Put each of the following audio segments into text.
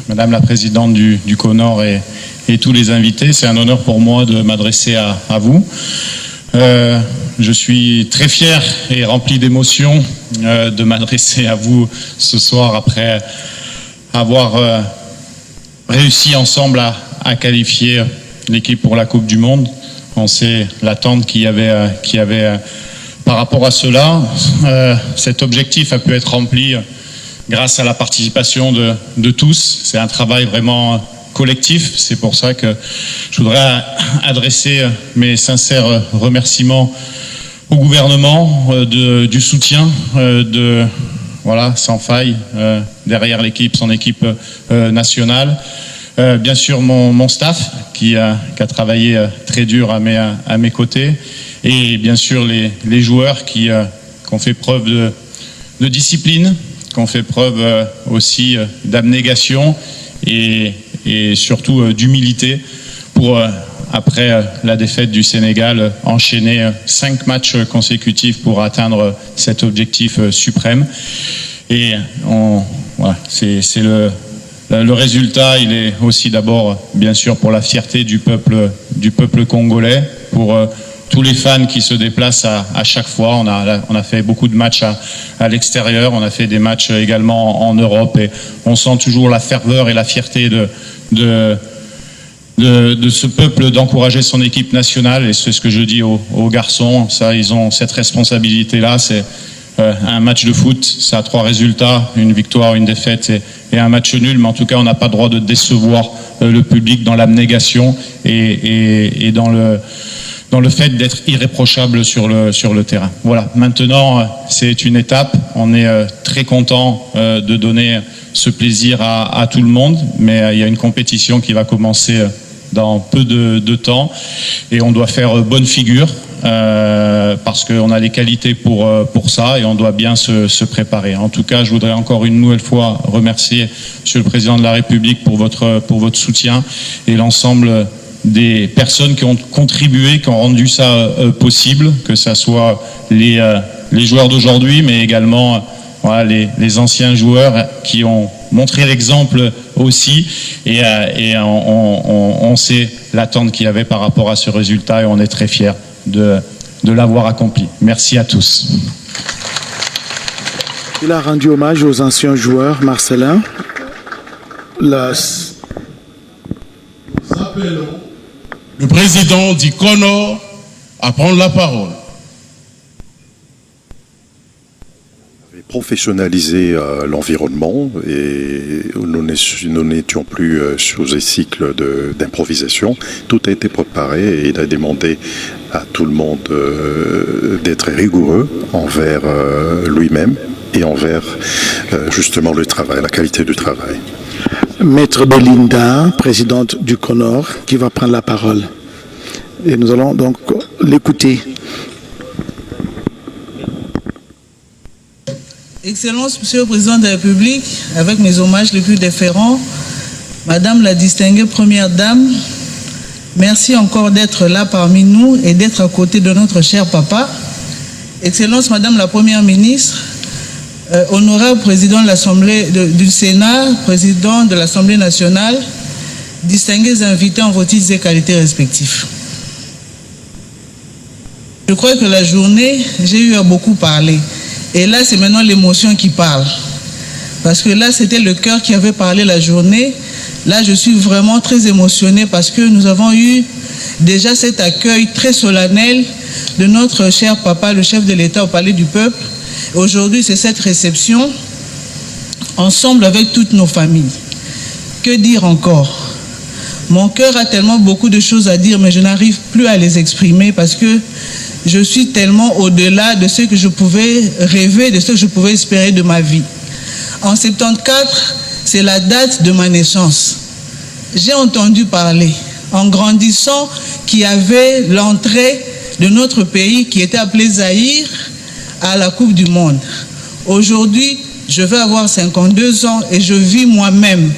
Madame la Présidente du CONOR et tous les invités, c'est un honneur pour moi de m'adresser à vous. Je suis très fier et rempli d'émotion de m'adresser à vous ce soir après avoir réussi ensemble à qualifier l'équipe pour la Coupe du Monde. On sait l'attente qu'il y avait par rapport à cela. Cet objectif a pu être rempli grâce à la participation de tous. C'est un travail vraiment collectif. C'est pour ça que je voudrais adresser mes sincères remerciements au gouvernement du soutien sans faille derrière l'équipe, son équipe nationale. Bien sûr mon staff qui a travaillé très dur à mes côtés, et bien sûr les joueurs qui ont fait preuve de discipline, qui ont fait preuve aussi d'abnégation et surtout d'humilité pour, après la défaite du Sénégal, enchaîner 5 matchs consécutifs pour atteindre cet objectif suprême. Et c'est le résultat, il est aussi d'abord, bien sûr, pour la fierté du peuple congolais, pour tous les fans qui se déplacent à chaque fois. On a fait beaucoup de matchs à l'extérieur, on a fait des matchs également en Europe, et on sent toujours la ferveur et la fierté de ce peuple d'encourager son équipe nationale. Et c'est ce que je dis aux garçons, ça, ils ont cette responsabilité-là. C'est un match de foot, ça a 3 résultats, une victoire, une défaite et un match nul, mais en tout cas on n'a pas le droit de décevoir le public dans l'abnégation et dans le fait d'être irréprochable sur le terrain. Voilà, maintenant c'est une étape, on est très content de donner ce plaisir à tout le monde, mais il y a une compétition qui va commencer dans peu de temps, et on doit faire bonne figure parce qu'on a les qualités pour ça, et on doit bien se préparer. En tout cas, je voudrais encore une nouvelle fois remercier Monsieur le Président de la République pour votre soutien, et l'ensemble des personnes qui ont contribué, qui ont rendu ça possible, que ce soit les joueurs d'aujourd'hui, mais également les anciens joueurs qui ont montré l'exemple aussi, et on sait l'attente qu'il y avait par rapport à ce résultat, et on est très fiers de l'avoir accompli. Merci à tous. Il a rendu hommage aux anciens joueurs, Marcelin. Nous appelons le président du CONOR à prendre la parole. Professionnaliser l'environnement, et nous n'étions plus sous un cycle d'improvisation. Tout a été préparé, et il a demandé à tout le monde d'être rigoureux envers lui-même et envers justement le travail, la qualité du travail. Maître Belinda, présidente du CONOR, qui va prendre la parole. Et nous allons donc l'écouter. Excellence, Monsieur le Président de la République, avec mes hommages les plus déférents, Madame la distinguée Première Dame, merci encore d'être là parmi nous et d'être à côté de notre cher papa. Excellence, Madame la Première Ministre, honorable Président de l'Assemblée du Sénat, Président de l'Assemblée nationale, distingués invités en vos titres et qualités respectifs. Je crois que la journée, j'ai eu à beaucoup parler. Et là, c'est maintenant l'émotion qui parle. Parce que là, c'était le cœur qui avait parlé la journée. Là, je suis vraiment très émotionnée parce que nous avons eu déjà cet accueil très solennel de notre cher papa, le chef de l'État au Palais du Peuple. Aujourd'hui, c'est cette réception ensemble avec toutes nos familles. Que dire encore? Mon cœur a tellement beaucoup de choses à dire, mais je n'arrive plus à les exprimer parce que je suis tellement au-delà de ce que je pouvais rêver, de ce que je pouvais espérer de ma vie. En 74, c'est la date de ma naissance. J'ai entendu parler, en grandissant, qu'il y avait l'entrée de notre pays qui était appelé Zaïre à la Coupe du Monde. Aujourd'hui, je vais avoir 52 ans et je vis moi-même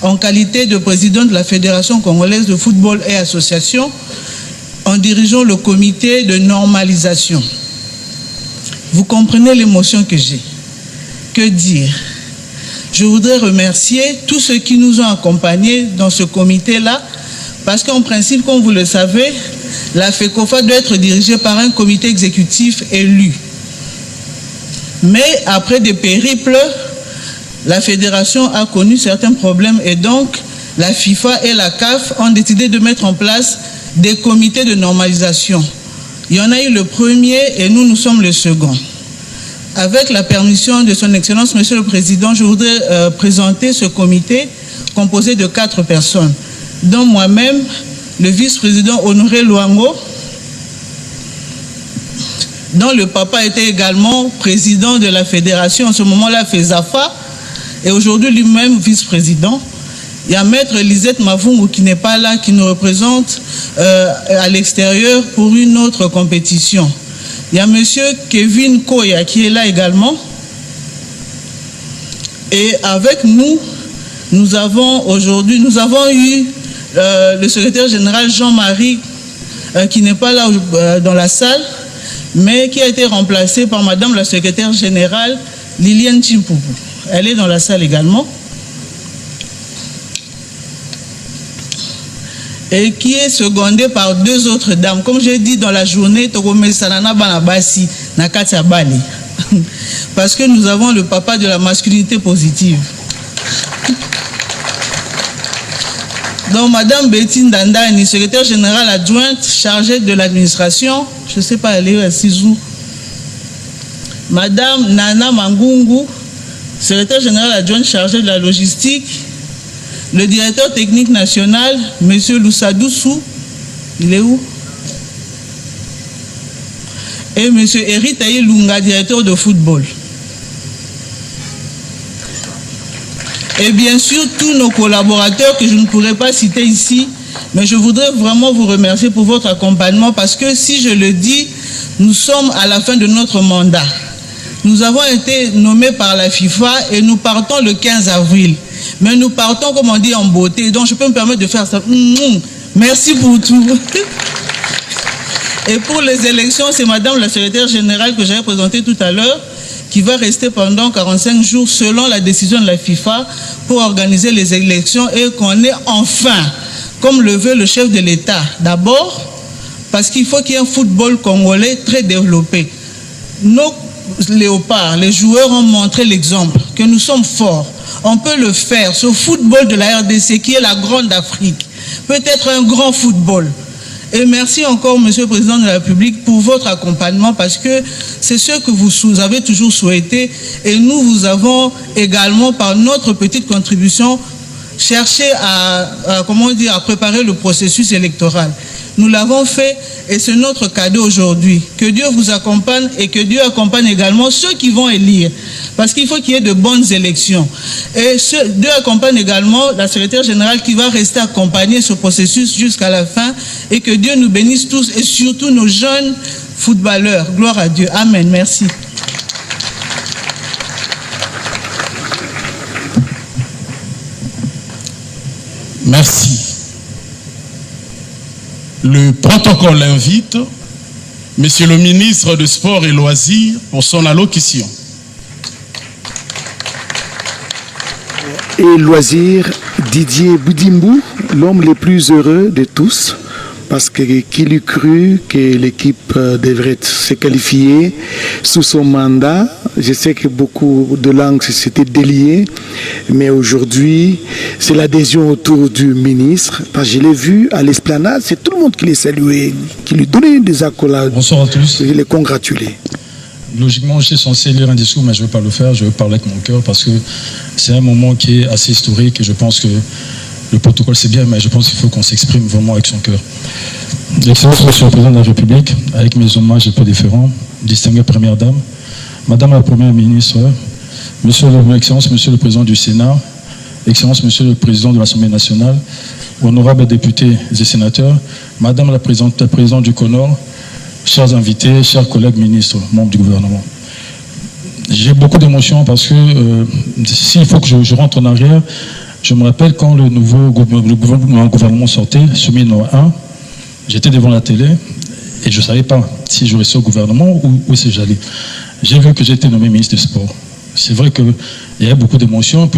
en qualité de président de la Fédération congolaise de football et association, en dirigeant le comité de normalisation. Vous comprenez l'émotion que j'ai. Que dire? Je voudrais remercier tous ceux qui nous ont accompagnés dans ce comité-là, parce qu'en principe, comme vous le savez, la FECOFA doit être dirigée par un comité exécutif élu. Mais après des périples, la fédération a connu certains problèmes et donc la FIFA et la CAF ont décidé de mettre en place des comités de normalisation. Il y en a eu le premier et nous sommes le second. Avec la permission de son Excellence, Monsieur le Président, je voudrais présenter ce comité composé de 4 personnes, dont moi-même, le vice-président Honoré Luango, dont le papa était également président de la fédération, en ce moment-là, FESAFA, et aujourd'hui lui-même vice-président. Il y a Maître Lisette Mavungu qui n'est pas là, qui nous représente à l'extérieur pour une autre compétition. Il y a Monsieur Kevin Koya qui est là également. Et avec nous, nous avons eu le secrétaire général Jean-Marie qui n'est pas là dans la salle, mais qui a été remplacé par Madame la secrétaire générale Liliane Chimpoupou. Elle est dans la salle également. Et qui est secondée par 2 autres dames. Comme j'ai dit dans la journée, parce que nous avons le papa de la masculinité positive. Donc Madame Betty Ndandani, secrétaire générale adjointe chargée de l'administration, je ne sais pas, elle est assise où. Madame Nana Mangungu, secrétaire générale adjointe chargée de la logistique. Le directeur technique national, M. Loussadoussou, il est où? Et M. Eritaï Lunga, directeur de football. Et bien sûr, tous nos collaborateurs que je ne pourrais pas citer ici, mais je voudrais vraiment vous remercier pour votre accompagnement parce que si je le dis, nous sommes à la fin de notre mandat. Nous avons été nommés par la FIFA et nous partons le 15 avril. Mais nous partons, comme on dit, en beauté. Donc, je peux me permettre de faire ça. Merci pour tout. Et pour les élections, c'est Madame la secrétaire générale que j'avais présentée tout à l'heure, qui va rester pendant 45 jours selon la décision de la FIFA pour organiser les élections et qu'on ait enfin, comme le veut le chef de l'État, d'abord, parce qu'il faut qu'il y ait un football congolais très développé. Nos léopards, les joueurs ont montré l'exemple, que nous sommes forts. On peut le faire. Ce football de la RDC qui est la grande Afrique peut être un grand football. Et merci encore, Monsieur le Président de la République, pour votre accompagnement parce que c'est ce que vous avez toujours souhaité et nous vous avons également, par notre petite contribution, cherché à préparer le processus électoral. Nous l'avons fait et c'est notre cadeau aujourd'hui. Que Dieu vous accompagne et que Dieu accompagne également ceux qui vont élire. Parce qu'il faut qu'il y ait de bonnes élections. Et Dieu accompagne également la secrétaire générale qui va rester accompagner ce processus jusqu'à la fin. Et que Dieu nous bénisse tous et surtout nos jeunes footballeurs. Gloire à Dieu. Amen. Merci. Merci. Le protocole invite Monsieur le ministre des Sports et Loisirs pour son allocution. Et loisirs, Didier Boudimbou, l'homme le plus heureux de tous, parce qu'il eût cru que l'équipe devrait se qualifier sous son mandat. Je sais que beaucoup de langues s'étaient déliées, mais aujourd'hui, c'est l'adhésion autour du ministre. Parce que je l'ai vu à l'esplanade, c'est tout le monde qui les saluait, qui lui donnait des accolades. Bonsoir à tous. Et les congratulait. Logiquement, je suis censé lire un discours, mais je ne vais pas le faire. Je vais parler avec mon cœur parce que c'est un moment qui est assez historique et je pense que le protocole c'est bien, mais je pense qu'il faut qu'on s'exprime vraiment avec son cœur. Excellence, Monsieur le Président de la République, avec mes hommages un peu différents, distinguée Première Dame, Madame la Première Ministre, Excellence, Monsieur le Président du Sénat, Excellence, Monsieur le Président de l'Assemblée nationale, honorables députés et sénateurs, Madame la Présidente du CONOR, chers invités, chers collègues ministres, membres du gouvernement. J'ai beaucoup d'émotions parce que s'il faut que je rentre en arrière, je me rappelle quand le gouvernement sortait, chemin 1, j'étais devant la télé et je ne savais pas si je restais au gouvernement ou où c'est j'allais. J'ai vu que j'ai été nommé ministre des Sports. C'est vrai qu'il y a beaucoup d'émotions.